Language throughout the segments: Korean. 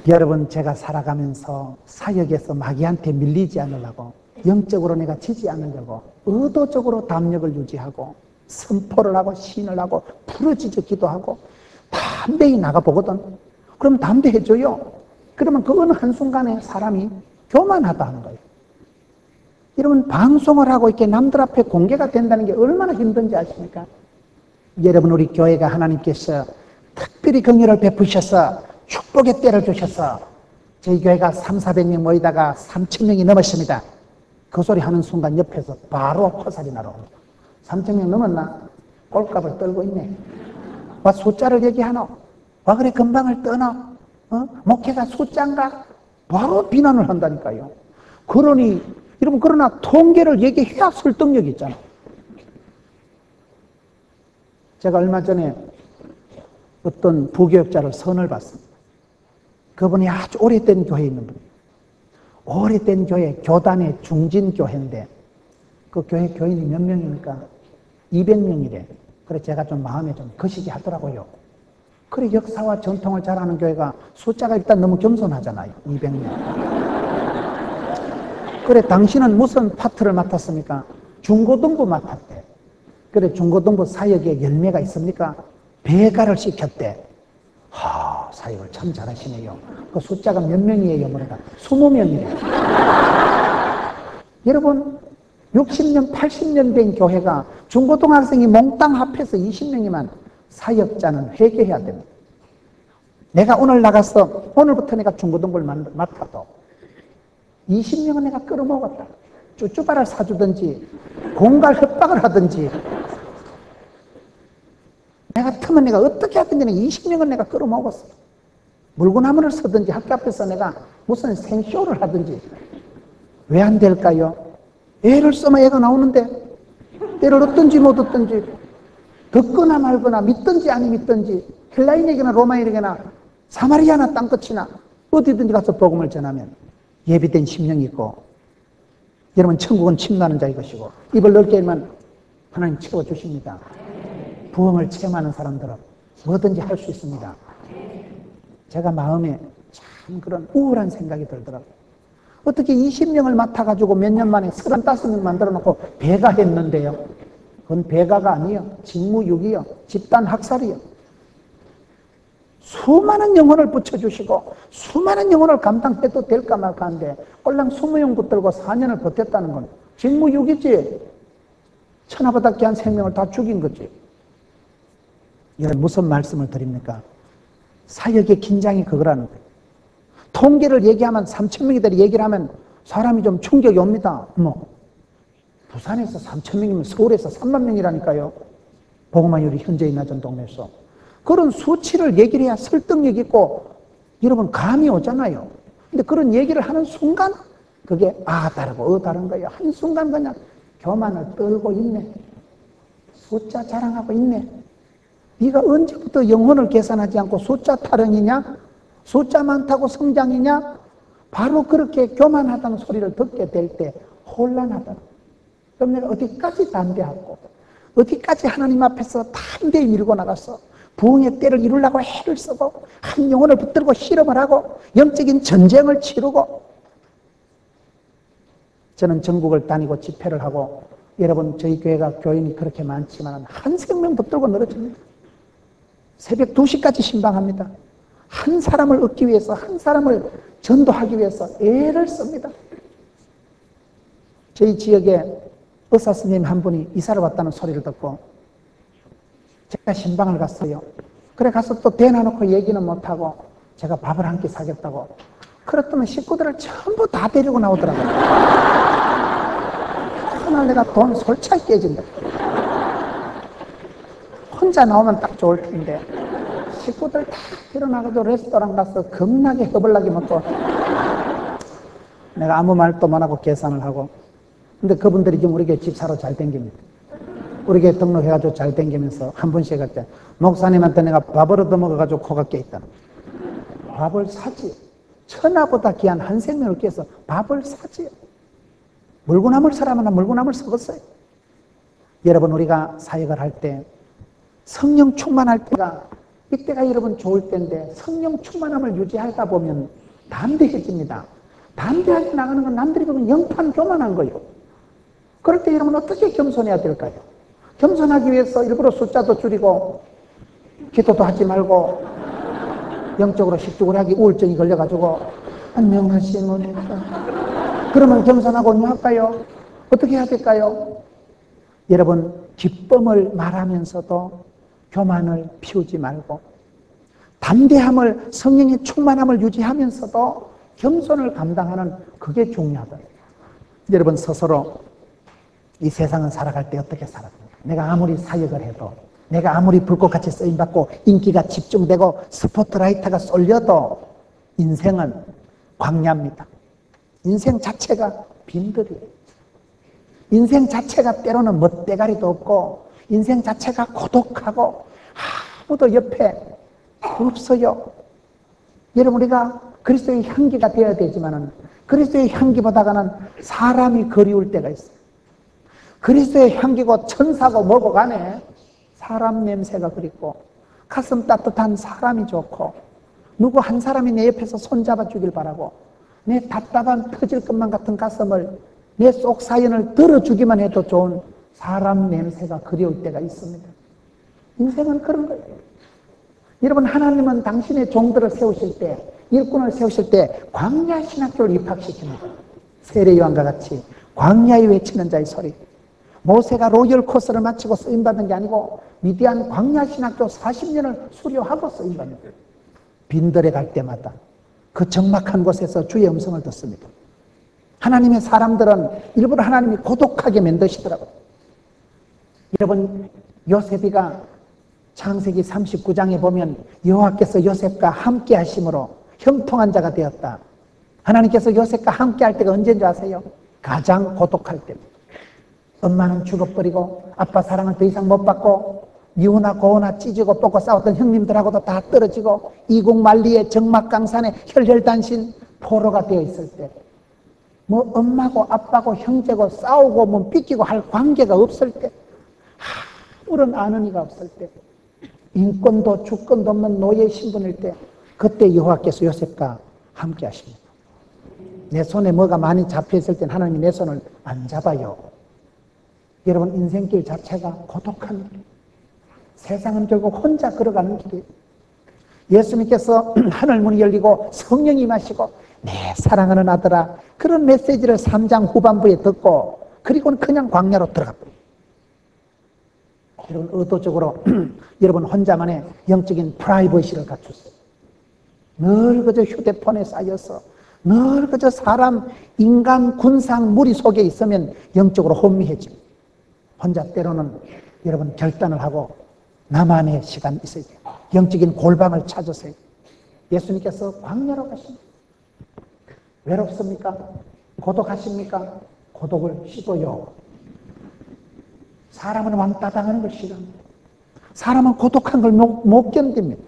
여러분, 제가 살아가면서 사역에서 마귀한테 밀리지 않으려고, 영적으로 내가 지지 않으려고 의도적으로 담력을 유지하고 선포를 하고 신을 하고 부르짖어 기도하고 담대히 나가보거든. 그럼 담대해져요. 그러면 그 어느 한순간에 사람이 교만하다 하는 거예요. 여러분, 방송을 하고 이렇게 남들 앞에 공개가 된다는 게 얼마나 힘든지 아십니까? 여러분, 우리 교회가 하나님께서 특별히 긍휼을 베푸셔서 축복의 때를 주셔서 저희 교회가 300~400명 모이다가 3000명이 넘었습니다. 그 소리 하는 순간 옆에서 바로 화살이 날아옵니다. 3000명 넘었나? 꼴값을 떨고 있네. 와, 숫자를 얘기하노? 와, 그래 금방을 떠노? 목회가 숫자인가? 바로 비난을 한다니까요. 그러니 여러분, 그러나 통계를 얘기해야 설득력이 있잖아. 제가 얼마 전에 어떤 부교육자를 선을 봤습니다. 그분이 아주 오래된 교회에 있는 분이에요. 오래된 교회, 교단의 중진교회인데 그 교회 교인이 몇 명입니까? 200명이래. 그래 제가 좀 마음에 좀 거시기 하더라고요. 그래 역사와 전통을 잘 아는 교회가 숫자가 일단 너무 겸손하잖아요. 200명. 그래 당신은 무슨 파트를 맡았습니까? 중고등부 맡았대. 그래 중고등부 사역에 열매가 있습니까? 배가를 시켰대. 사역을 참 잘하시네요. 그 숫자가 몇 명이에요? 뭐랄까 20명이래요. 여러분 60년, 80년 된 교회가 중고등학생이 몽땅 합해서 20명이면 사역자는 회개해야 됩니다. 내가 오늘 나가서 오늘부터 내가 중고등부를 맡아도 20명은 내가 끌어모았다. 쭈쭈바를 사주든지 공갈 협박을 하든지 내가 같으면 내가 어떻게 하든지 20명은 내가 끌어모았어. 물구나무를 서든지 학교 앞에서 내가 무슨 생쇼를 하든지. 왜 안 될까요? 애를 써면 애가 나오는데 때를 얻든지 못 얻든지 듣거나 말거나 믿든지 아니 믿든지 헬라인에게나 로마인에게나 사마리아나 땅끝이나 어디든지 가서 복음을 전하면 예비된 심령이 있고 여러분 천국은 침노하는 자의 것이고 입을 넓게 하면 하나님 채워주십니다. 부흥을 체험하는 사람들은 뭐든지 할 수 있습니다. 제가 마음에 참 그런 우울한 생각이 들더라고요. 어떻게 20명을 맡아가지고 몇 년 만에 35명 만들어 놓고 배가 했는데요. 그건 배가가 아니에요. 직무유기요. 집단 학살이요. 수많은 영혼을 붙여주시고 수많은 영혼을 감당해도 될까 말까 한데 꼴랑 20명 붙들고 4년을 버텼다는 건 직무유기지. 천하보다 귀한 생명을 다 죽인 거지. 이런 무슨 말씀을 드립니까? 사역의 긴장이 그거라는 거예요. 통계를 얘기하면 3,000명이다 얘기를 하면 사람이 좀 충격이 옵니다. 부산에서 3,000명이면 서울에서 3만 명이라니까요. 복음화율이 현재 있나전 동네에서. 그런 수치를 얘기를 해야 설득력 있고 여러분 감이 오잖아요. 근데 그런 얘기를 하는 순간 그게 다르고 다른 거예요. 한순간 그냥 교만을 떨고 있네. 숫자 자랑하고 있네. 네가 언제부터 영혼을 계산하지 않고 숫자 타령이냐? 숫자 많다고 성장이냐? 바로 그렇게 교만하다는 소리를 듣게 될 때 혼란하다. 그럼 내가 어디까지 담대하고 어디까지 하나님 앞에서 담대히 밀고 나가서 부흥의 때를 이루려고 애를 쓰고 한 영혼을 붙들고 실험을 하고 영적인 전쟁을 치르고. 저는 전국을 다니고 집회를 하고 여러분 저희 교회가 교인이 그렇게 많지만 한 생명 붙들고 늘어집니다. 새벽 2시까지 신방합니다. 한 사람을 얻기 위해서 한 사람을 전도하기 위해서 애를 씁니다. 저희 지역에 의사 선생님 한 분이 이사를 왔다는 소리를 듣고 제가 신방을 갔어요. 그래 가서 또 대놔놓고 얘기는 못하고 제가 밥을 한 끼 사겠다고. 그랬더니 식구들을 전부 다 데리고 나오더라고요. 그날 내가 돈 솔차게 깨진다. 혼자 나오면 딱 좋을 텐데 식구들 다 일어나가지고 레스토랑 가서 겁나게 허벌나게 먹고 내가 아무 말도 못 하고 계산을 하고. 근데 그분들이 지금 우리 교회 집사로 잘 댕깁니다. 우리 교회 등록해가지고 잘 댕기면서 한 분씩 할 때 목사님한테 내가 밥을 얻어먹어가지고 코가 깨있다. 밥을 사지. 천하보다 귀한 한 생명을 깨서 밥을 사지. 물구나물 사람은 물구나물 썩었어요. 여러분 우리가 사역을 할 때 성령 충만할 때가 이때가 여러분 좋을 때인데 성령 충만함을 유지하다 보면 담대해집니다. 담대하게 나가는 건 남들이 보면 영판 교만한 거예요. 그럴 때 여러분 어떻게 겸손해야 될까요? 겸손하기 위해서 일부러 숫자도 줄이고 기도도 하지 말고 영적으로 식중을하기 우울증이 걸려가지고 안녕하십니까. 그러면 겸손하고 할까요? 어떻게 해야 될까요? 여러분 기쁨을 말하면서도 교만을 피우지 말고 담대함을 성령의 충만함을 유지하면서도 겸손을 감당하는 그게 중요하다. 여러분 스스로 이 세상은 살아갈 때 어떻게 살아갑니까? 내가 아무리 사역을 해도 내가 아무리 불꽃같이 쓰임받고 인기가 집중되고 스포트라이트가 쏠려도 인생은 광야입니다. 인생 자체가 빈들이에요. 인생 자체가 때로는 멋대가리도 없고 인생 자체가 고독하고 아무도 옆에 없어요. 여러분 우리가 그리스도의 향기가 되어야 되지만 그리스도의 향기보다는 사람이 그리울 때가 있어요. 그리스도의 향기고 천사고 뭐고 간에 사람 냄새가 그립고 가슴 따뜻한 사람이 좋고 누구 한 사람이 내 옆에서 손잡아 주길 바라고 내 답답한 터질 것만 같은 가슴을 내 속 사연을 들어주기만 해도 좋은 사람 냄새가 그리울 때가 있습니다. 인생은 그런 거예요. 여러분 하나님은 당신의 종들을 세우실 때 일꾼을 세우실 때 광야 신학교를 입학시킵니다. 세례요한과 같이 광야에 외치는 자의 소리. 모세가 로열 코스를 마치고 쓰임받은 게 아니고 위대한 광야 신학교 40년을 수료하고 쓰임받는 거예요. 빈들에 갈 때마다 그 적막한 곳에서 주의 음성을 듣습니다. 하나님의 사람들은 일부러 하나님이 고독하게 만드시더라고요. 여러분 요셉이가 창세기 39장에 보면 여호와께서 요셉과 함께 하심으로 형통한 자가 되었다. 하나님께서 요셉과 함께 할 때가 언제인 줄 아세요? 가장 고독할 때입니다. 엄마는 죽어버리고 아빠 사랑을 더 이상 못 받고 미우나 고우나 찢고 뽑고 싸웠던 형님들하고도 다 떨어지고 이국만리의 적막강산에 혈혈단신 포로가 되어 있을 때 뭐 엄마고 아빠고 형제고 싸우고 뭐 삐끼고 할 관계가 없을 때 아무런 아는 이가 없을 때 인권도 주권도 없는 노예 신분일 때 그때 여호와께서 요셉과 함께 하십니다. 내 손에 뭐가 많이 잡혀있을 땐 하나님이 내 손을 안 잡아요. 여러분 인생길 자체가 고독한 길. 세상은 결국 혼자 걸어가는 길이에요. 예수님께서 하늘 문이 열리고 성령이 임하시고 내 사랑하는 아들아 그런 메시지를 3장 후반부에 듣고 그리고는 그냥 광야로 들어갑니다. 여러분 의도적으로 여러분 혼자만의 영적인 프라이버시를 갖추세요. 늘 그저 휴대폰에 쌓여서 늘 그저 사람 인간 군상 무리 속에 있으면 영적으로 혼미해집니다. 혼자 때로는 여러분 결단을 하고 나만의 시간이 있어야 돼요. 영적인 골방을 찾으세요. 예수님께서 광야로 가십니다. 외롭습니까? 고독하십니까? 고독을 쉬고요. 사람은 왕따 당하는 걸 싫어합니다. 사람은 고독한 걸 못 견딥니다.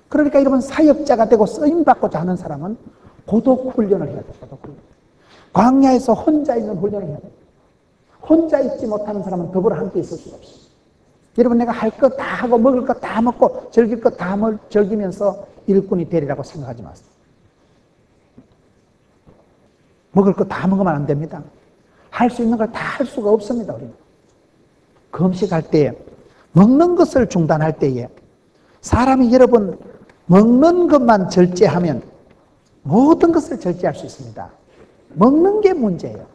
그러니까 여러분 사역자가 되고 쓰임받고자 하는 사람은 고독 훈련을 해야 돼요. 고독 훈련. 광야에서 혼자 있는 훈련을 해야 돼요. 혼자 있지 못하는 사람은 더불어 함께 있을 수가 없어요. 여러분 내가 할 것 다 하고 먹을 것 다 먹고 즐길 것 다 즐기면서 일꾼이 되리라고 생각하지 마세요. 먹을 거 다 먹으면 안 됩니다. 할 수 있는 걸 다 할 수가 없습니다. 우리는. 금식할 때에 먹는 것을 중단할 때에 사람이 여러분 먹는 것만 절제하면 모든 것을 절제할 수 있습니다. 먹는 게 문제예요.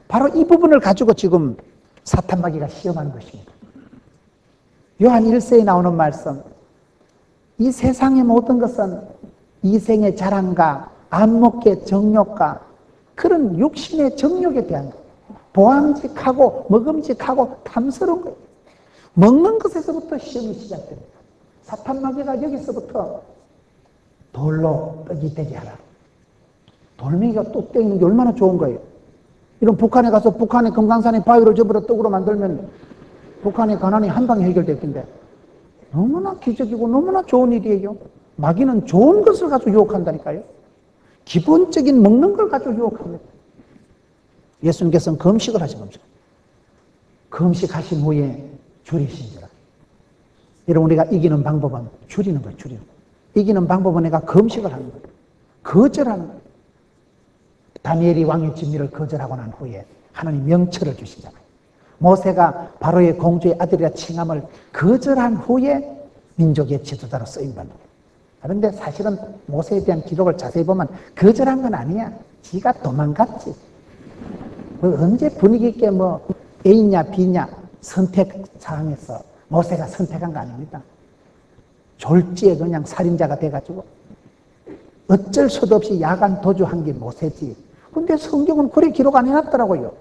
바로 이 부분을 가지고 지금 사탄마귀가 시험하는 것입니다. 요한 1세에 나오는 말씀, 이 세상의 모든 것은 이생의 자랑과 안목의 정욕과 그런 육신의 정욕에 대한 거예요. 보암직하고 먹음직하고 탐스러운 거예요. 먹는 것에서부터 시험이 시작됩니다. 사탄마귀가 여기서부터 돌로 떡이 되게 하라. 돌멩이가 뚝 떼이는 게 얼마나 좋은 거예요. 이런 북한에 가서 북한의 금강산에 바위를 접어서 떡으로 만들면 북한의 가난이 한 방에 해결될 텐데 너무나 기적이고 너무나 좋은 일이에요. 마귀는 좋은 것을 가지고 유혹한다니까요. 기본적인 먹는 걸 가지고 유혹합니다. 예수님께서는 금식을 하신 겁니다. 금식하신 후에 줄이신지라. 여러분, 우리가 이기는 방법은 줄이는 거예요. 줄이는 거예요. 이기는 방법은 내가 금식을 하는 거예요. 거절하는 거예요. 다니엘이 왕의 진미를 거절하고 난 후에 하나님 명철을 주시잖아요. 모세가 바로의 공주의 아들이라 칭함을 거절한 후에 민족의 지도자로 쓰임받는 거예요. 그런데 사실은 모세에 대한 기록을 자세히 보면 거절한 건 아니야. 지가 도망갔지. 언제 분위기 있게 A냐 B냐 선택 사항에서 모세가 선택한 거 아닙니다. 졸지에 그냥 살인자가 돼가지고 어쩔 수도 없이 야간 도주한 게 모세지. 근데 성경은 그래 기록 안 해놨더라고요.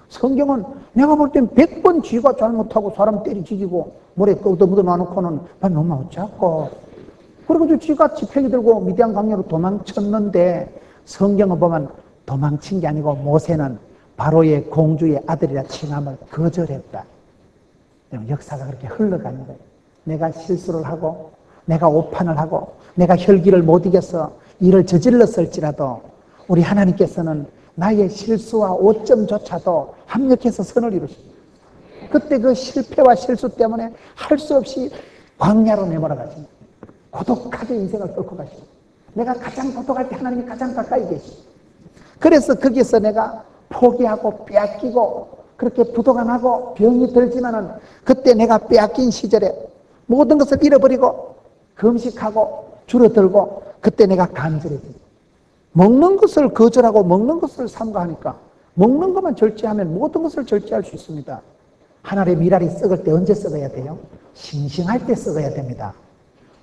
성경은 내가 볼 땐 100번 쥐가 잘못하고 사람 때리 죽이고 물에 묻어 놔놓고는 너무 어쩌고 그리고 쥐가 지팡이 들고 미디안 강야로 도망쳤는데 성경을 보면 도망친 게 아니고 모세는 바로의 공주의 아들이라 칭함을 거절했다. 역사가 그렇게 흘러가는 거예요. 내가 실수를 하고 내가 오판을 하고 내가 혈기를 못 이겨서 일을 저질렀을지라도 우리 하나님께서는 나의 실수와 오점조차도 합력해서 선을 이루십니다. 그때 그 실패와 실수 때문에 할 수 없이 광야로 내몰아 가십니다. 고독하게 인생을 끌고 가십니다. 내가 가장 고독할 때 하나님이 가장 가까이 계십니다. 그래서 거기서 내가 포기하고 빼앗기고 그렇게 부도감하고 병이 들지만은 그때 내가 빼앗긴 시절에 모든 것을 잃어버리고 금식하고 줄어들고 그때 내가 간절해집니다. 먹는 것을 거절하고 먹는 것을 삼가하니까 먹는 것만 절제하면 모든 것을 절제할 수 있습니다. 하늘의 미랄이 썩을 때 언제 썩어야 돼요? 싱싱할 때 썩어야 됩니다.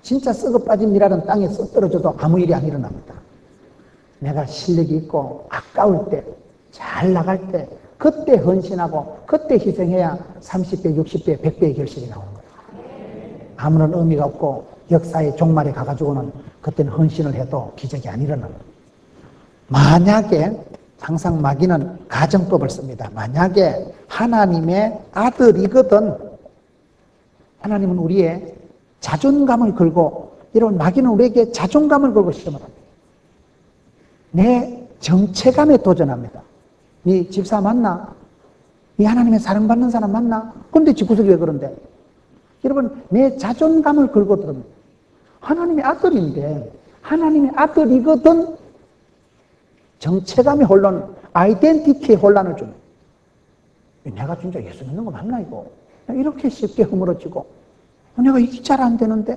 진짜 썩어 빠진 미랄은 땅에 썩 떨어져도 아무 일이 안 일어납니다. 내가 실력이 있고 아까울 때, 잘 나갈 때 그때 헌신하고 그때 희생해야 30배, 60배, 100배의 결실이 나오는 거예요. 아무런 의미가 없고 역사의 종말에 가가지고는 그때는 헌신을 해도 기적이 안 일어납니다. 만약에 항상 마귀는 가정법을 씁니다. 만약에 하나님의 아들이거든 하나님은 우리의 자존감을 걸고 이런 마귀는 우리에게 자존감을 걸고 시험을 합니다. 내 정체감에 도전합니다. 네 집사 맞나? 네 하나님의 사랑받는 사람 맞나? 그런데 집구석이 왜 그런데? 여러분 내 자존감을 걸고 들어옵니다. 하나님의 아들인데 하나님의 아들이거든 정체감의 혼란, 아이덴티티의 혼란을 줍니다. 내가 진짜 예수 믿는 거 맞나 이거? 이렇게 쉽게 허물어지고 내가 이게 잘 안 되는데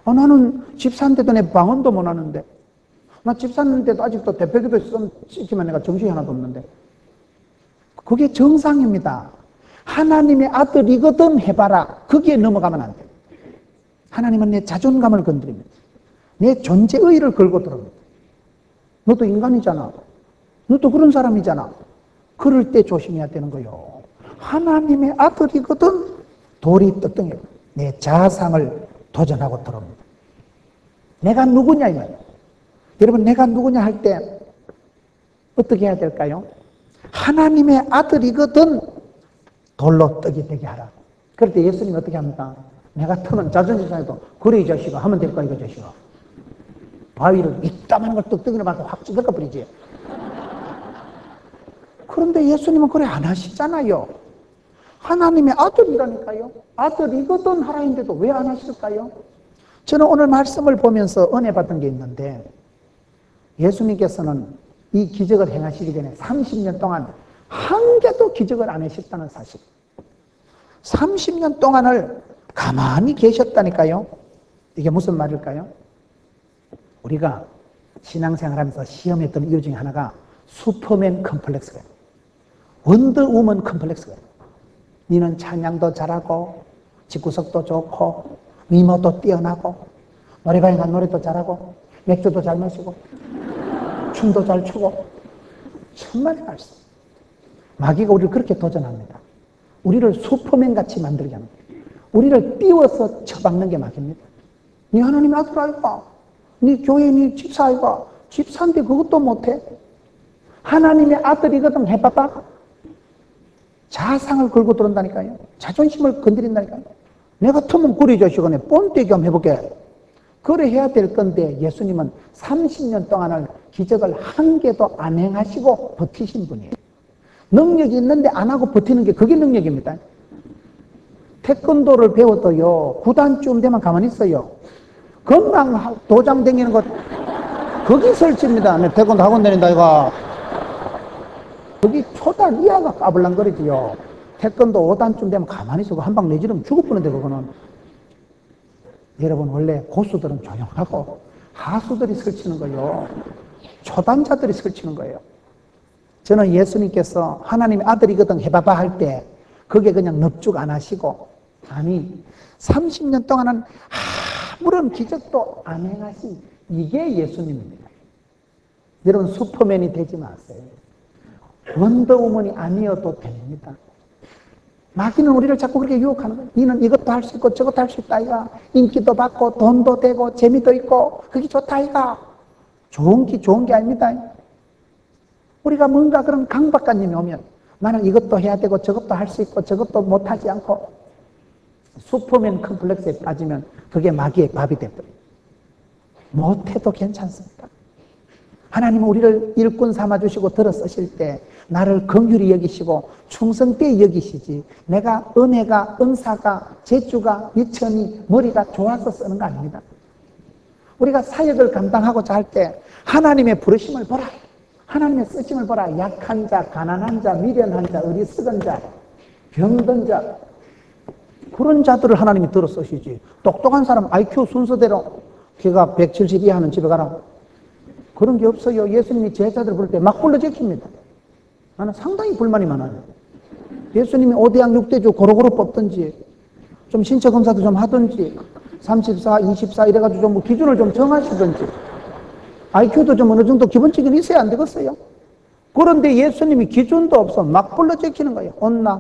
나는 집사인데도 내 방언도 못 하는데 나 집사인데도 아직도 대표기도 시키면 내가 정신이 하나도 없는데 그게 정상입니다. 하나님의 아들이거든 해봐라. 거기에 넘어가면 안 돼요. 하나님은 내 자존감을 건드립니다. 내 존재의의를 걸고 들어옵니다. 너도 인간이잖아. 너도 그런 사람이잖아. 그럴 때 조심해야 되는 거요. 하나님의 아들이거든 돌이 떡덩이로 내 자상을 도전하고 들어옵니다. 내가 누구냐 이 말이에요. 여러분 내가 누구냐 할 때 어떻게 해야 될까요? 하나님의 아들이거든 돌로 떡이 되게 하라. 그럴 때 예수님이 어떻게 합니까? 내가 터는 자존심 상해도 그래 이 자식아 하면 될 거야 이거 자식아. 바위를 이따만한 걸 떡떡이로 봐서 확 찢어가 버리지. 그런데 예수님은 그래 안 하시잖아요. 하나님의 아들이라니까요. 아들이거든 하라인데도 왜 안 하실까요? 저는 오늘 말씀을 보면서 은혜 받은 게 있는데 예수님께서는 이 기적을 행하시기 전에 30년 동안 한 개도 기적을 안 하셨다는 사실. 30년 동안을 가만히 계셨다니까요. 이게 무슨 말일까요? 우리가 신앙생활하면서 시험했던 이유 중에 하나가 슈퍼맨 컴플렉스가 있어요. 원더우먼 컴플렉스가 있어요. 니는 찬양도 잘하고 집구석도 좋고 미모도 뛰어나고 노래방에 간 노래도 잘하고 맥주도 잘 마시고 춤도 잘 추고 천만의 말씀. 마귀가 우리를 그렇게 도전합니다. 우리를 슈퍼맨같이 만들게 합니다. 우리를 띄워서 처박는 게 마귀입니다. 니 하나님의 아들 아이가? 니 교회 니 집사 아이가? 집사인데 그것도 못해? 하나님의 아들이거든 해봐봐. 자상을 걸고 들어온다니까요. 자존심을 건드린다니까요. 내가 터면 그리 자식아네 뻔데기 한번 해볼게. 그래 해야 될 건데 예수님은 30년 동안을 기적을 한 개도 안 행하시고 버티신 분이에요. 능력이 있는데 안 하고 버티는 게 그게 능력입니다. 태권도를 배워도요, 9단쯤 되면 가만히 있어요. 금방 도장 다니는 것, 거기 설치입니다. 내 태권도 학원 다닌다, 이거. 거기 초단 이하가 까불랑거리지요. 태권도 5단쯤 되면 가만히 있어. 한 방 내지르면 죽을 뻔한데, 그거는. 여러분, 원래 고수들은 조용하고, 하수들이 설치는 거예요. 초단자들이 설치는 거예요. 저는 예수님께서 하나님의 아들이거든 해봐봐 할 때, 그게 그냥 넙죽 안 하시고, 아니, 30년 동안은 아무런 기적도 안 행하신 이게 예수님입니다. 여러분, 슈퍼맨이 되지 마세요. 원더우먼이 아니어도 됩니다. 마귀는 우리를 자꾸 그렇게 유혹하는 거예요. 니는 이것도 할 수 있고 저것도 할 수 있다 이가. 인기도 받고 돈도 되고 재미도 있고 그게 좋다 이가. 좋은 게 아닙니다. 우리가 뭔가 그런 강박관념이 오면 나는 이것도 해야 되고 저것도 할 수 있고 저것도 못하지 않고 슈퍼맨 컴플렉스에 빠지면 그게 마귀의 밥이 되버려요. 못해도 괜찮습니다. 하나님은 우리를 일꾼 삼아주시고 들어 쓰실 때 나를 긍휼히 여기시고 충성되이 여기시지, 내가 은혜가, 은사가, 재주가, 미천이, 머리가 좋아서 쓰는 거 아닙니다. 우리가 사역을 감당하고자 할 때 하나님의 부르심을 보라, 하나님의 쓰심을 보라. 약한 자, 가난한 자, 미련한 자, 어리석은 자, 병든 자, 그런 자들을 하나님이 들어 쓰시지. 똑똑한 사람 IQ 순서대로 걔가 170 이하는 집에 가라, 그런 게 없어요. 예수님이 제자들 부를 때 막 불러 제킵니다. 나는 상당히 불만이 많아요. 예수님이 5대양 6대주 고루고루 뽑든지 좀 신체 검사도 좀 하든지 34, 24 이래가지고 좀 뭐 기준을 좀 정하시든지 IQ도 좀 어느 정도 기본적인 있어야 안 되겠어요? 그런데 예수님이 기준도 없어 막 불러 제키는 거예요. 온나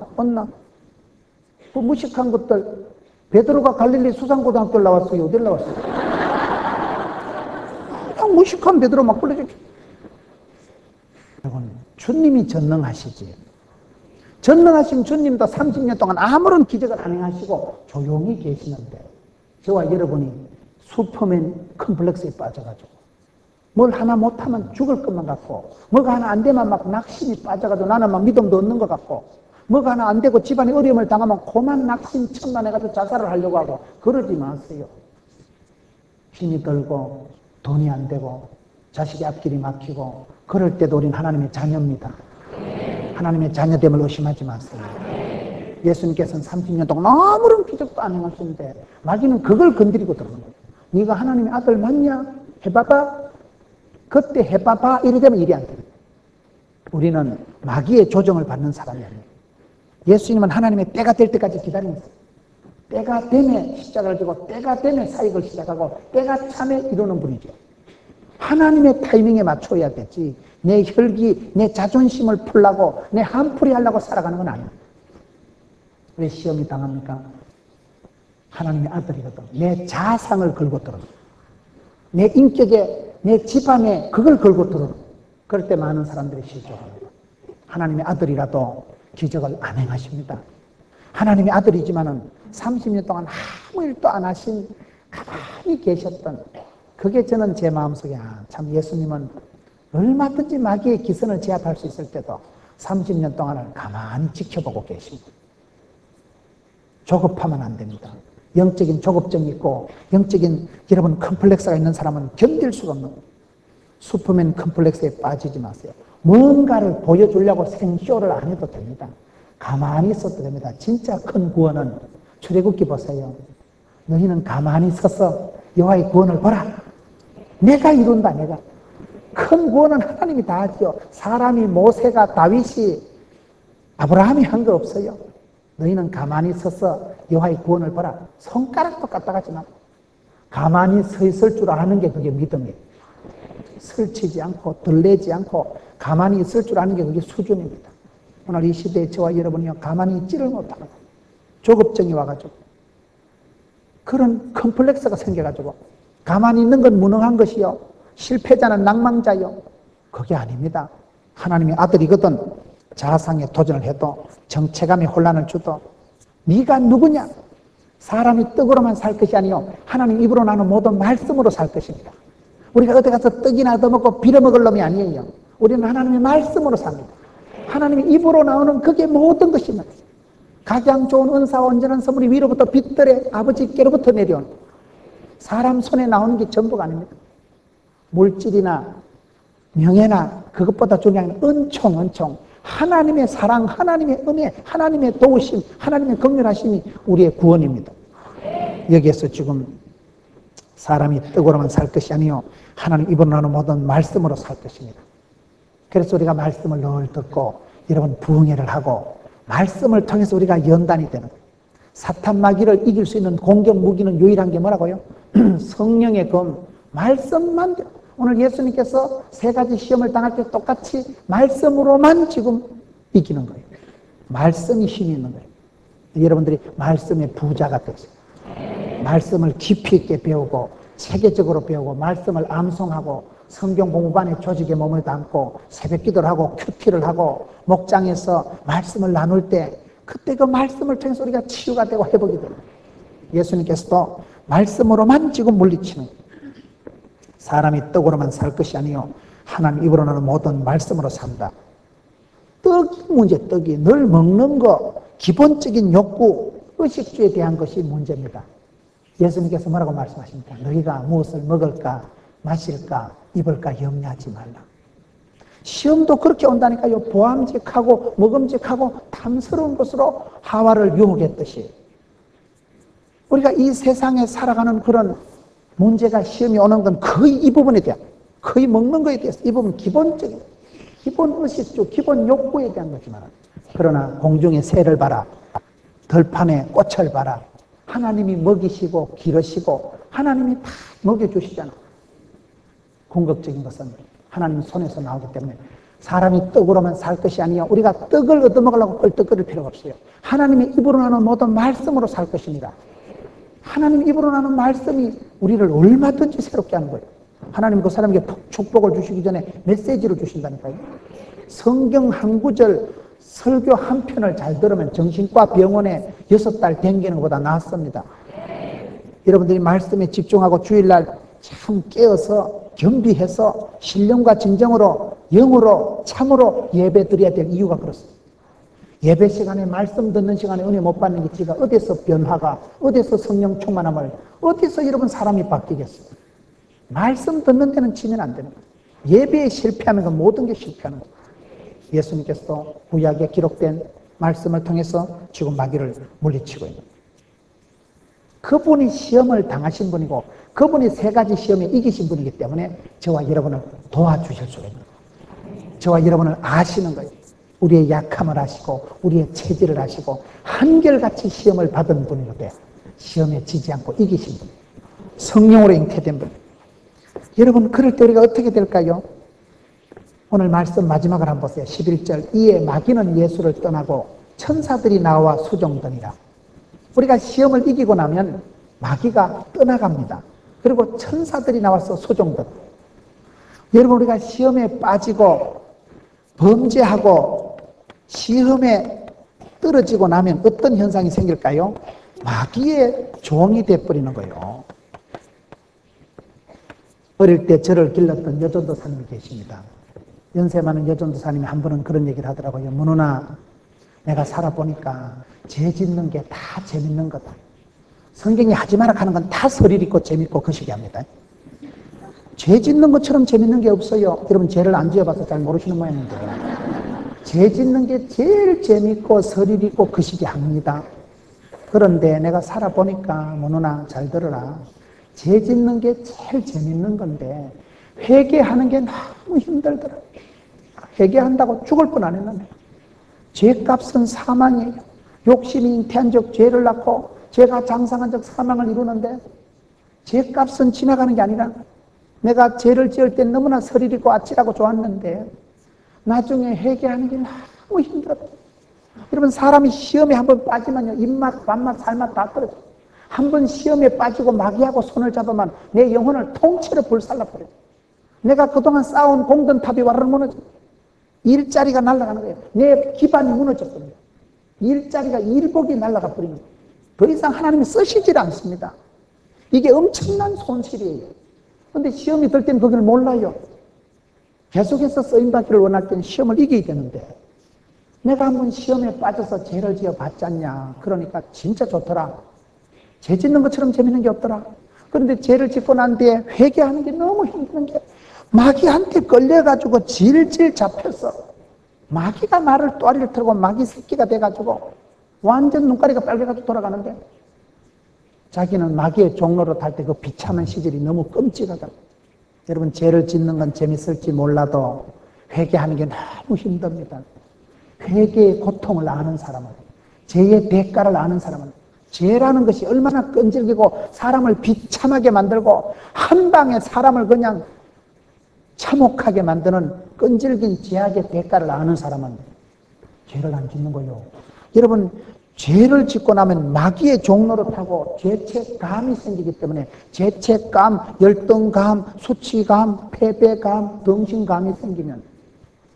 그 무식한 것들. 베드로가 갈릴리 수산고등학교를 나왔어요? 어디를 나왔어요? 그냥 무식한 베드로 막 불러 제키. 여러분, 주님이 전능하시지. 전능하신 주님도 30년 동안 아무런 기적을 안 행하시고 조용히 계시는데 저와 여러분이 슈퍼맨 컴플렉스에 빠져가지고 뭘 하나 못하면 죽을 것만 같고 뭐가 하나 안 되면 막 낙심이 빠져가지고 나는 막 믿음도 없는 것 같고 뭐가 하나 안 되고 집안에 어려움을 당하면 고만 낙심천만해가지고 자살을 하려고 하고 그러지 마세요. 힘이 들고 돈이 안 되고 자식의 앞길이 막히고 그럴 때도 우린 하나님의 자녀입니다. 하나님의 자녀됨을 의심하지 마세요. 예수님께서는 30년 동안 아무런 기적도 안 행하시는데 마귀는 그걸 건드리고 들어오는 거예요. 네가 하나님의 아들 맞냐? 해봐봐. 그때 해봐봐. 이래 되면 일이 안 돼요. 우리는 마귀의 조정을 받는 사람이 아니에요. 예수님은 하나님의 때가 될 때까지 기다립니다. 때가 되면 십자가를 지고 때가 되면 사역을 시작하고 때가 참에 이루는 분이죠. 하나님의 타이밍에 맞춰야 되지 내 혈기, 내 자존심을 풀라고 내 한풀이 하려고 살아가는 건 아니에요. 왜 시험이 당합니까? 하나님의 아들이거든. 내 자상을 걸고 들어. 내 인격에, 내 집안에 그걸 걸고 들어. 그럴 때 많은 사람들이 실족합니다. 하나님의 아들이라도 기적을 안 행하십니다. 하나님의 아들이지만은 30년 동안 아무 일도 안 하신 가만히 계셨던 그게 저는 제 마음속에 참 예수님은 얼마든지 마귀의 기선을 제압할 수 있을 때도 30년 동안을 가만히 지켜보고 계십니다. 조급하면 안 됩니다. 영적인 조급증이 있고 영적인 여러분 컴플렉스가 있는 사람은 견딜 수가 없는 거예요. 슈퍼맨 컴플렉스에 빠지지 마세요. 뭔가를 보여주려고 생쇼를 안 해도 됩니다. 가만히 있어도 됩니다. 진짜 큰 구원은 출애굽기 보세요. 너희는 가만히 서서 여호와의 구원을 보라. 내가 이룬다. 내가. 큰 구원은 하나님이 다 하죠. 사람이 모세가 다윗이 아브라함이 한 거 없어요. 너희는 가만히 서서 여호와의 구원을 보라. 손가락도 까딱하지 마. 가만히 서 있을 줄 아는 게 그게 믿음이에요. 설치지 않고 들레지 않고 가만히 있을 줄 아는 게 그게 수준입니다. 오늘 이 시대에 저와 여러분이요 가만히 있지를 못하고 조급증이 와가지고 그런 컴플렉스가 생겨가지고 가만히 있는 건 무능한 것이요 실패자는 낭망자요 그게 아닙니다. 하나님의 아들이거든 자상에 도전을 해도 정체감에 혼란을 주도 네가 누구냐? 사람이 떡으로만 살 것이 아니요 하나님 입으로 나는 모든 말씀으로 살 것입니다. 우리가 어디 가서 떡이나 얻어먹고 빌어먹을 놈이 아니에요. 우리는 하나님의 말씀으로 삽니다. 하나님의 입으로 나오는 그게 모든 것입니다. 각양 좋은 은사와 온전한 선물이 위로부터 빛들의 아버지께로부터 내려온 사람 손에 나오는 게 전부가 아닙니다. 물질이나 명예나 그것보다 중요한 은총. 하나님의 사랑, 하나님의 은혜, 하나님의 도우심, 하나님의 긍휼하심이 우리의 구원입니다. 여기에서 지금 사람이 떡으로만 살 것이 아니요 하나님 입으로 나오는 모든 말씀으로 살 것입니다. 그래서 우리가 말씀을 늘 듣고 여러분 부흥회를 하고 말씀을 통해서 우리가 연단이 되는 거예요. 사탄 마귀를 이길 수 있는 공격 무기는 유일한 게 뭐라고요? 성령의 검, 말씀만. 오늘 예수님께서 3가지 시험을 당할 때 똑같이 말씀으로만 지금 이기는 거예요. 말씀이 힘이 있는 거예요. 여러분들이 말씀의 부자가 되세요. 말씀을 깊이 있게 배우고 체계적으로 배우고 말씀을 암송하고 성경 공부반의 조직에 몸을 담고 새벽 기도를 하고 큐티를 하고 목장에서 말씀을 나눌 때 그때 그 말씀을 통해서 우리가 치유가 되고 회복이 됩니다. 예수님께서도 말씀으로만 지금 물리치는 거예요. 사람이 떡으로만 살 것이 아니요 하나님 입으로 나오는 모든 말씀으로 산다. 떡이 문제, 떡이 늘 먹는 거, 기본적인 욕구, 의식주에 대한 것이 문제입니다. 예수님께서 뭐라고 말씀하십니까? 너희가 무엇을 먹을까, 마실까, 입을까 염려하지 말라. 시험도 그렇게 온다니까요. 보암직하고 먹음직하고 탐스러운 것으로 하와를 유혹했듯이 우리가 이 세상에 살아가는 그런 문제가 시험이 오는 건 거의 이 부분에 대한, 거의 먹는 거에 대해서 이 부분 기본적인, 기본 의식주, 기본 욕구에 대한 거지만 그러나 공중의 새를 봐라, 들판의 꽃을 봐라. 하나님이 먹이시고 기르시고 하나님이 다 먹여주시잖아. 궁극적인 것은 하나님 손에서 나오기 때문에 사람이 떡으로만 살 것이 아니요 우리가 떡을 얻어먹으려고 헐떡거릴 필요가 없어요. 하나님의 입으로 나오는 모든 말씀으로 살 것입니다. 하나님 입으로 나오는 말씀이 우리를 얼마든지 새롭게 하는 거예요. 하나님 그 사람에게 축복을 주시기 전에 메시지를 주신다니까요. 성경 한 구절, 설교 한 편을 잘 들으면 정신과 병원에 6달 댕기는 것보다 낫습니다. 여러분들이 말씀에 집중하고 주일날 참 깨어서 겸비해서 신령과 진정으로 영으로 참으로 예배 드려야 될 이유가 그렇습니다. 예배 시간에 말씀 듣는 시간에 은혜 못 받는 게 지가 어디서 변화가, 어디서 성령 충만함을, 어디서 여러분 사람이 바뀌겠어요. 말씀 듣는 데는 치면 안 되는 거예요. 예배에 실패하면 그 모든 게 실패하는 거예요. 예수님께서도 구약에 기록된 말씀을 통해서 지금 마귀를 물리치고 있는 거예요. 그분이 시험을 당하신 분이고 그분이 3가지 시험에 이기신 분이기 때문에 저와 여러분을 도와주실 수가 있는 거예요. 저와 여러분을 아시는 거예요. 우리의 약함을 아시고 우리의 체질을 아시고 한결같이 시험을 받은 분인데 시험에 지지 않고 이기신 분, 성령으로 잉태된 분. 여러분 그럴 때 우리가 어떻게 될까요? 오늘 말씀 마지막을 한번 보세요. 11절 이에 마귀는 예수를 떠나고 천사들이 나와 수종더니라. 우리가 시험을 이기고 나면 마귀가 떠나갑니다. 그리고 천사들이 나와서 수종더니. 여러분 우리가 시험에 빠지고 범죄하고 시험에 떨어지고 나면 어떤 현상이 생길까요? 마귀의 종이 되어버리는 거예요. 어릴 때 저를 길렀던 여전도사님이 계십니다. 연세 많은 여전도사님이 한 번은 그런 얘기를 하더라고요. 문훈아, 내가 살아보니까 죄 짓는 게 다 재밌는 거다. 성경이 하지 마라 하는 건 다 스릴 있고 재밌고 거시기 합니다. 죄 짓는 것처럼 재밌는 게 없어요. 여러분 죄를 안 지어봐서 잘 모르시는 모양인데 죄 짓는 게 제일 재밌고 스릴 있고 거시기 합니다. 그런데 내가 살아보니까 문훈아 잘 들어라. 죄 짓는 게 제일 재밌는 건데 회개하는 게 너무 힘들더라. 회개한다고 죽을 뻔 안 했는데 죄값은 사망이에요. 욕심이 잉태한 적 죄를 낳고 죄가 장상한 적 사망을 이루는데 죄값은 지나가는 게 아니라 내가 죄를 지을 때 너무나 서리리고 아찔하고 좋았는데 나중에 회개하는 게 너무 힘들었다. 여러분 사람이 시험에 한번 빠지면요 입맛, 밥맛, 살맛 다 떨어져요. 한번 시험에 빠지고 마귀하고 손을 잡으면 내 영혼을 통째로 불살라버려요. 내가 그동안 쌓아온 공든탑이 와르르 무너져. 일자리가 날아가는 거예요. 내 기반이 무너져버려요. 일자리가 일복이 날아가 버리는 거예요. 더 이상 하나님이 쓰시질 않습니다. 이게 엄청난 손실이에요. 그런데 시험이 들 때는 그걸 몰라요. 계속해서 쓰임받기를 원할 때는 시험을 이겨야 되는데 내가 한번 시험에 빠져서 죄를 지어 봤잖냐. 그러니까 진짜 좋더라. 죄 짓는 것처럼 재밌는 게 없더라. 그런데 죄를 짓고 난 뒤에 회개하는 게 너무 힘든 게 마귀한테 걸려가지고 질질 잡혔어. 마귀가 나를 또아리를 털고 마귀 새끼가 돼가지고 완전 눈가리가 빨개가지고 돌아가는데 자기는 마귀의 종로로 탈 때 그 비참한 시절이 너무 끔찍하다. 여러분, 죄를 짓는 건 재밌을지 몰라도 회개하는 게 너무 힘듭니다. 회개의 고통을 아는 사람은, 죄의 대가를 아는 사람은, 죄라는 것이 얼마나 끈질기고 사람을 비참하게 만들고 한 방에 사람을 그냥 참혹하게 만드는 끈질긴 죄악의 대가를 아는 사람은 죄를 안 짓는 거예요. 여러분, 죄를 짓고 나면 마귀의 종로로 타고 죄책감이 생기기 때문에 죄책감, 열등감, 수치감, 패배감, 등신감이 생기면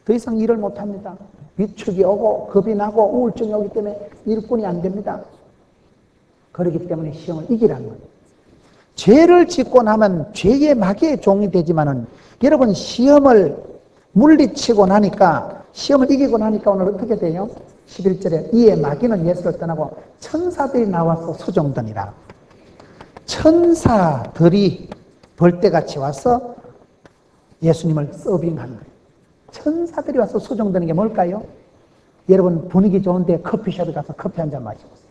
더 이상 일을 못합니다. 위축이 오고 겁이 나고 우울증이 오기 때문에 일꾼이 안 됩니다. 그렇기 때문에 시험을 이기라는 거예요. 죄를 짓고 나면 죄의 마귀의 종이 되지만은 여러분, 시험을 물리치고 나니까, 시험을 이기고 나니까 오늘 어떻게 돼요? 11절에 이에 마귀는 예수를 떠나고 천사들이 나와서 소종더니라. 천사들이 벌떼같이 와서 예수님을 서빙하는 거예요. 천사들이 와서 소종드는 게 뭘까요? 여러분, 분위기 좋은데 커피숍에 가서 커피 한 잔 마셔보세요.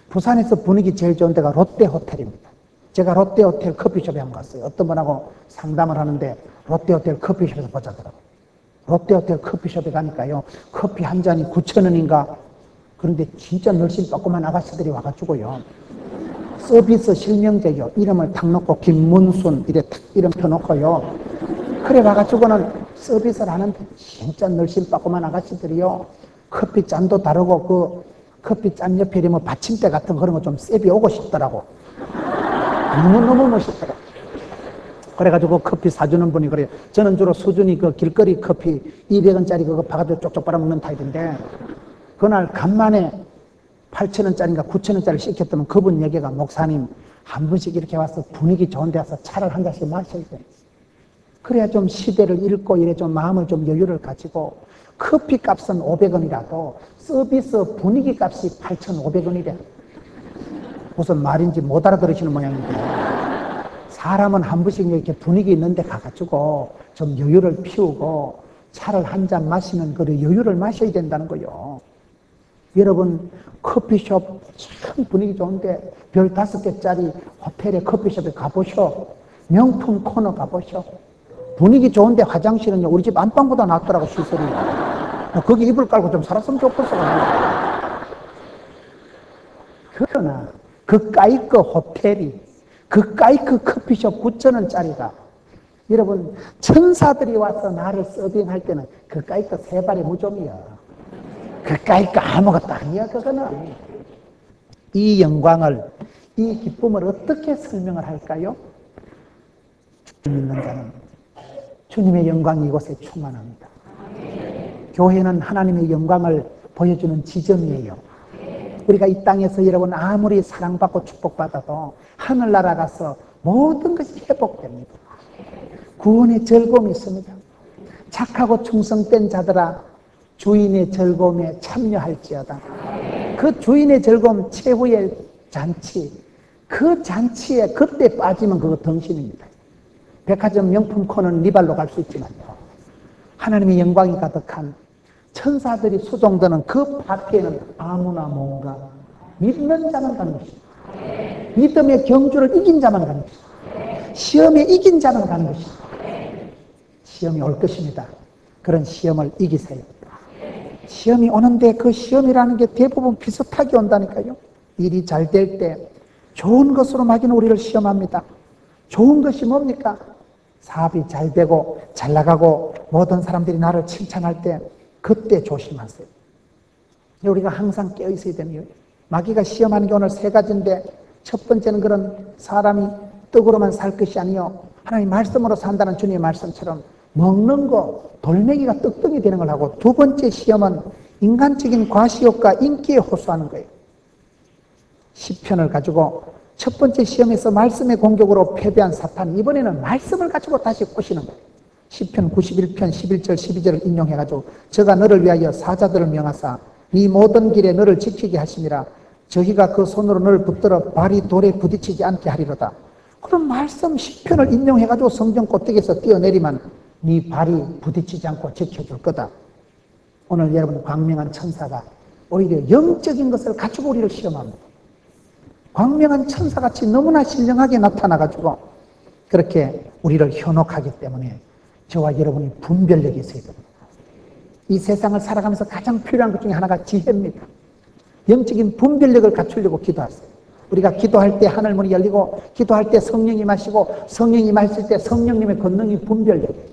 부산에서 분위기 제일 좋은 데가 롯데호텔입니다. 제가 롯데호텔 커피숍에 한번 갔어요. 어떤 분하고 상담을 하는데 롯데호텔 커피숍에서 보자더라고요. 롯데호텔 커피숍에 가니까요, 커피 한 잔이 9,000원인가? 그런데 진짜 널씬 조그만 아가씨들이 와가지고요, 서비스 실명제요, 이름을 탁 놓고 김문순 이래 탁 이름 펴놓고요, 그래 와가지고는 서비스를 하는데 진짜 널씬 조그만 아가씨들이요, 커피 잔도 다르고 그 커피 잔 옆에 이러면 받침대 같은 그런 거 좀 세비 오고 싶더라고. 너무너무 멋있더라고. 그래가지고 커피 사주는 분이 그래요. 저는 주로 수준이 그 길거리 커피 200원짜리 그거 바가지로 쪽쪽 빨아먹는 타입인데, 그날 간만에 8,000원짜리인가 9,000원짜리 시켰더니 그분 얘기가, 목사님 한 분씩 이렇게 와서 분위기 좋은 데 와서 차를 한 잔씩 마셔야 돼. 그래야 좀 시대를 읽고 이래 좀 마음을 좀 여유를 가지고, 커피 값은 500원이라도 서비스 분위기 값이 8,500원이래. 무슨 말인지 못 알아들으시는 모양인데, 사람은 한 번씩 이렇게 분위기 있는 데 가가지고 좀 여유를 피우고 차를 한 잔 마시는 그 여유를 마셔야 된다는 거예요. 여러분, 커피숍 참 분위기 좋은데 별 5개짜리 호텔에 커피숍에 가보셔. 명품 코너 가보셔. 분위기 좋은데 화장실은요, 우리 집 안방보다 낫더라고, 시설이. 거기 이불 깔고 좀 살았으면 좋겠어. 그러나 그까이 그 호텔이, 그까이 그 커피숍 9,000원짜리가, 여러분, 천사들이 와서 나를 서빙할 때는 그까이 그 세 발의 무좀이야. 그까이 그 아무것도 아니야, 그거는. 이 영광을, 이 기쁨을 어떻게 설명을 할까요? 주님 믿는 자는 주님의 영광이 이곳에 충만합니다. 교회는 하나님의 영광을 보여주는 지점이에요. 우리가 이 땅에서 여러분 아무리 사랑받고 축복받아도 하늘나라 가서 모든 것이 회복됩니다. 구원의 즐거움이 있습니다. 착하고 충성된 자들아, 주인의 즐거움에 참여할지어다. 그 주인의 즐거움, 최후의 잔치, 그 잔치에 그때 빠지면 그거 덩신입니다. 백화점 명품 코너는 리발로 갈 수 있지만요, 하나님의 영광이 가득한 천사들이 수종드는 그 파티에는 아무나 뭔가 믿는 자만 가는 것입니다. 믿음의 경주를 이긴 자만 가는 것입니다. 시험에 이긴 자만 가는 것입니다. 시험이 올 것입니다. 그런 시험을 이기세요. 시험이 오는데 그 시험이라는 게 대부분 비슷하게 온다니까요. 일이 잘 될 때 좋은 것으로 마귀는 우리를 시험합니다. 좋은 것이 뭡니까? 사업이 잘 되고 잘 나가고 모든 사람들이 나를 칭찬할 때, 그때 조심하세요. 우리가 항상 깨어 있어야 됩니다. 마귀가 시험하는 게 오늘 3가지인데, 첫 번째는 그런 사람이 떡으로만 살 것이 아니요, 하나님 말씀으로 산다는 주님의 말씀처럼 먹는 거, 돌멩이가 떡덩이 되는 걸 하고, 두 번째 시험은 인간적인 과시욕과 인기에 호소하는 거예요. 시편을 가지고 첫 번째 시험에서 말씀의 공격으로 패배한 사탄, 이번에는 말씀을 가지고 다시 꼬시는 거예요. 시편 91편 11절 12절을 인용해가지고 저가 너를 위하여 사자들을 명하사 네 모든 길에 너를 지키게 하심이라. 저희가 그 손으로 너를 붙들어 발이 돌에 부딪히지 않게 하리로다. 그런 말씀 시편을 인용해가지고 성경 꼭대기에서 뛰어내리면 네 발이 부딪히지 않고 지켜줄 거다. 오늘 여러분 광명한 천사가 오히려 영적인 것을 가지고 우리를 시험합니다. 광명한 천사같이 너무나 신령하게 나타나가지고 그렇게 우리를 현혹하기 때문에 저와 여러분이 분별력이 있어야 됩니다. 이 세상을 살아가면서 가장 필요한 것 중에 하나가 지혜입니다. 영적인 분별력을 갖추려고 기도하세요. 우리가 기도할 때 하늘문이 열리고 기도할 때 성령이 마시고 성령이 임하실 때 성령님의 권능이 분별력이에요.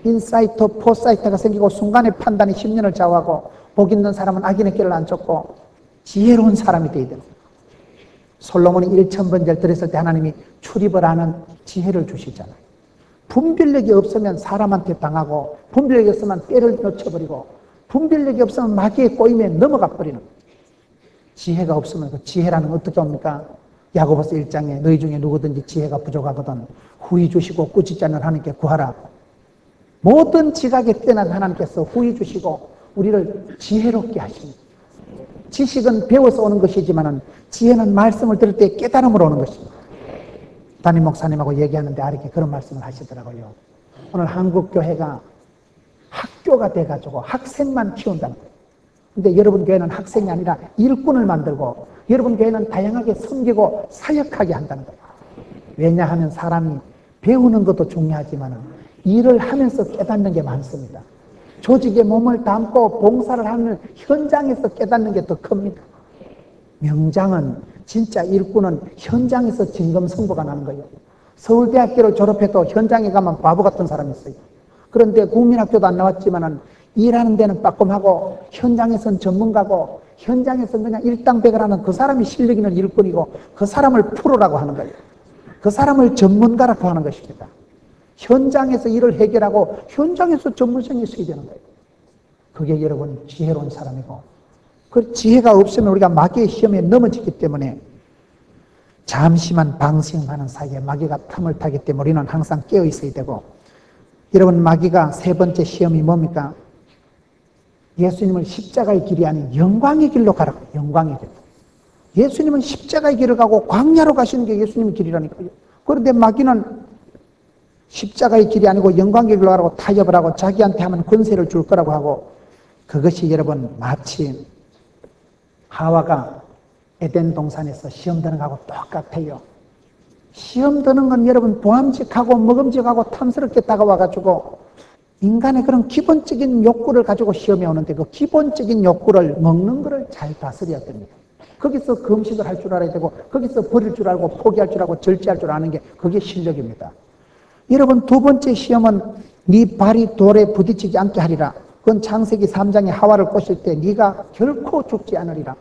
인사이트, 포사이트가 생기고 순간의 판단이 10년을 좌우하고 복 있는 사람은 악인의 길을 안 쫓고 지혜로운 사람이 되어야 됩니다. 솔로몬이 1000번제를 드렸을 때 하나님이 출입을 하는 지혜를 주시잖아요. 분별력이 없으면 사람한테 당하고 분별력이 없으면 때를 놓쳐버리고 분별력이 없으면 마귀의 꼬임에 넘어가 버리는 거예요. 지혜가 없으면 그 지혜라는 건 어떻게 옵니까? 야고보서 1장에 너희 중에 누구든지 지혜가 부족하거든 후히 주시고 꾸짖지 않는 하나님께 구하라. 모든 지각에 뛰어난 하나님께서 후히 주시고 우리를 지혜롭게 하십니다. 지식은 배워서 오는 것이지만 지혜는 말씀을 들을 때 깨달음으로 오는 것입니다. 담임 목사님하고 얘기하는데 아르게 그런 말씀을 하시더라고요. 오늘 한국교회가 학교가 돼가지고 학생만 키운다는 거예요. 근데 여러분 교회는 학생이 아니라 일꾼을 만들고 여러분 교회는 다양하게 섬기고 사역하게 한다는 거예요. 왜냐하면 사람이 배우는 것도 중요하지만 일을 하면서 깨닫는 게 많습니다. 조직에 몸을 담고 봉사를 하는 현장에서 깨닫는 게 더 큽니다. 명장은 진짜 일꾼은 현장에서 진검승부가 나는 거예요. 서울대학교를 졸업해도 현장에 가면 바보 같은 사람이 있어요. 그런데 국민학교도 안 나왔지만은 일하는 데는 빠꼼하고 현장에서는 전문가고 현장에서는 그냥 일당백을 하는 그 사람이 실력 있는 일꾼이고 그 사람을 프로라고 하는 거예요. 그 사람을 전문가라고 하는 것입니다. 현장에서 일을 해결하고 현장에서 전문성이 있어야 되는 거예요. 그게 여러분 지혜로운 사람이고 그 지혜가 없으면 우리가 마귀의 시험에 넘어지기 때문에 잠시만 방심하는 사이에 마귀가 틈을 타기 때문에 우리는 항상 깨어 있어야 되고 여러분 마귀가 세 번째 시험이 뭡니까? 예수님을 십자가의 길이 아닌 영광의 길로 가라고. 영광의 길. 예수님은 십자가의 길을 가고 광야로 가시는 게 예수님의 길이라니까요. 그런데 마귀는 십자가의 길이 아니고 영광의 길로 가라고 타협을 하고 자기한테 하면 권세를 줄 거라고 하고 그것이 여러분 마치 하와가 에덴 동산에서 시험 드는 거하고 똑같아요. 시험 드는 건 여러분 보암직하고 먹음직하고 탐스럽게 다가와가지고 인간의 그런 기본적인 욕구를 가지고 시험에 오는데 그 기본적인 욕구를 먹는 거를 잘 다스려야 됩니다. 거기서 금식을 할 줄 알아야 되고 거기서 버릴 줄 알고 포기할 줄 알고 절제할 줄 아는 게 그게 실력입니다. 여러분 두 번째 시험은 네 발이 돌에 부딪히지 않게 하리라. 그건 창세기 3장에 하와를 꼬실 때 네가 결코 죽지 않으리라.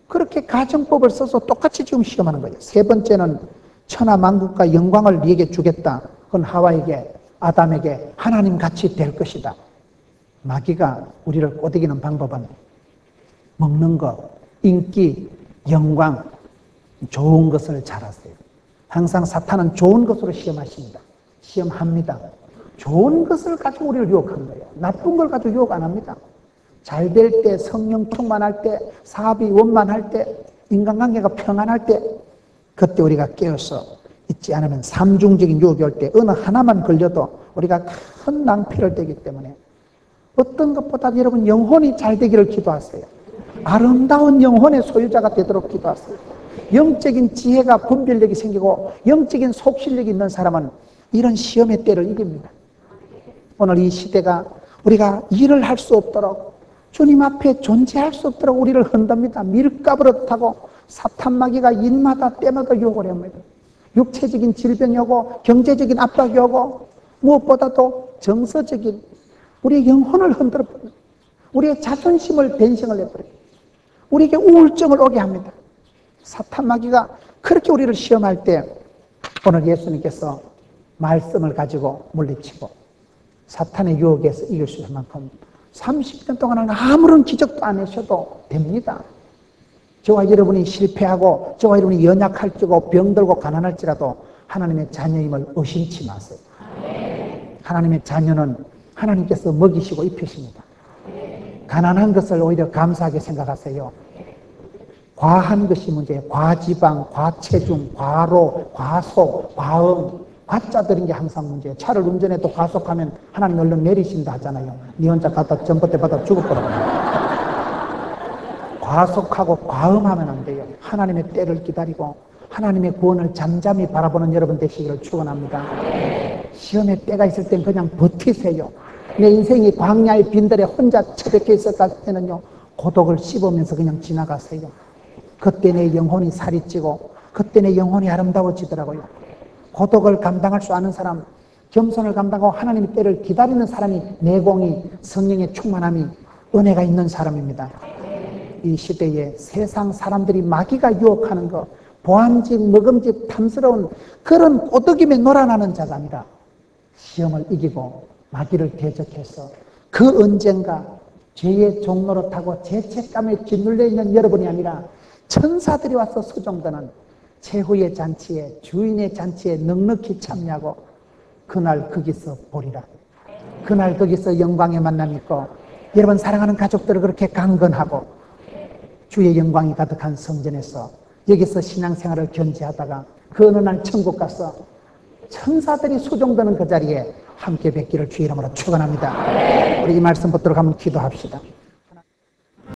그렇게 가정법을 써서 똑같이 지금 시험하는 거예요. 세 번째는 천하 만국과 영광을 네게 주겠다. 그건 하와에게 아담에게 하나님같이 될 것이다. 마귀가 우리를 꼬드기는 방법은 먹는 것, 인기, 영광, 좋은 것을 잘하세요. 항상 사탄은 좋은 것으로 시험하십니다. 시험합니다. 좋은 것을 가지고 우리를 유혹하는 거예요. 나쁜 걸 가지고 유혹 안 합니다. 잘 될 때, 성령 충만할 때, 사업이 원만할 때, 인간관계가 평안할 때 그때 우리가 깨어서 있지 않으면 삼중적인 유혹이 올 때 어느 하나만 걸려도 우리가 큰 낭패를 되기 때문에 어떤 것보다 여러분 영혼이 잘 되기를 기도하세요. 아름다운 영혼의 소유자가 되도록 기도하세요. 영적인 지혜가 분별력이 생기고 영적인 속실력이 있는 사람은 이런 시험의 때를 이깁니다. 오늘 이 시대가 우리가 일을 할 수 없도록 주님 앞에 존재할 수 없도록 우리를 흔듭니다. 밀가부릇하고 사탄 마귀가 일마다 때마다 유혹을 합니다. 육체적인 질병이 오고 경제적인 압박이 오고 무엇보다도 정서적인 우리의 영혼을 흔들어버립니다. 우리의 자존심을 변심을 해버립니다. 우리에게 우울증을 오게 합니다. 사탄 마귀가 그렇게 우리를 시험할 때 오늘 예수님께서 말씀을 가지고 물리치고 사탄의 유혹에서 이길 수 있을 만큼 30년 동안은 아무런 기적도 안 하셔도 됩니다. 저와 여러분이 실패하고 저와 여러분이 연약할지고 병들고 가난할지라도 하나님의 자녀임을 의심치 마세요. 하나님의 자녀는 하나님께서 먹이시고 입히십니다. 가난한 것을 오히려 감사하게 생각하세요. 과한 것이 문제예요. 과지방, 과체중, 과로, 과속, 과음, 과자 들인 게 항상 문제예요. 차를 운전해도 과속하면 하나님 얼른 내리신다 하잖아요. 네 혼자 갖다 전봇대 받아 죽을 거라고. 과속하고 과음하면 안 돼요. 하나님의 때를 기다리고 하나님의 구원을 잠잠히 바라보는 여러분 되시기를 축원합니다. 시험의 때가 있을 땐 그냥 버티세요. 내 인생이 광야의 빈들에 혼자 처박혀 있었을 때는요, 고독을 씹으면서 그냥 지나가세요. 그때 내 영혼이 살이 찌고 그때 내 영혼이 아름다워지더라고요. 고독을 감당할 수 아는 사람, 겸손을 감당하고 하나님의 때를 기다리는 사람이 내공이, 성령의 충만함이, 은혜가 있는 사람입니다. 이 시대에 세상 사람들이 마귀가 유혹하는 것, 보암직, 먹음직, 탐스러운 그런 꼬드김에 놀아나는 자가 아니라 시험을 이기고 마귀를 대적해서 그 언젠가 죄의 종로로 타고 죄책감에 짓눌려 있는 여러분이 아니라 천사들이 와서 수종드는 최후의 잔치에, 주인의 잔치에 넉넉히 참여하고 그날 거기서 보리라. 그날 거기서 영광의 만남이 있고 여러분 사랑하는 가족들을 그렇게 강건하고 주의 영광이 가득한 성전에서 여기서 신앙생활을 견지하다가 그 어느 날 천국 가서 천사들이 수종드는 그 자리에 함께 뵙기를 주의 이름으로 축원합니다. 우리 이 말씀 붙들어 가면 기도합시다.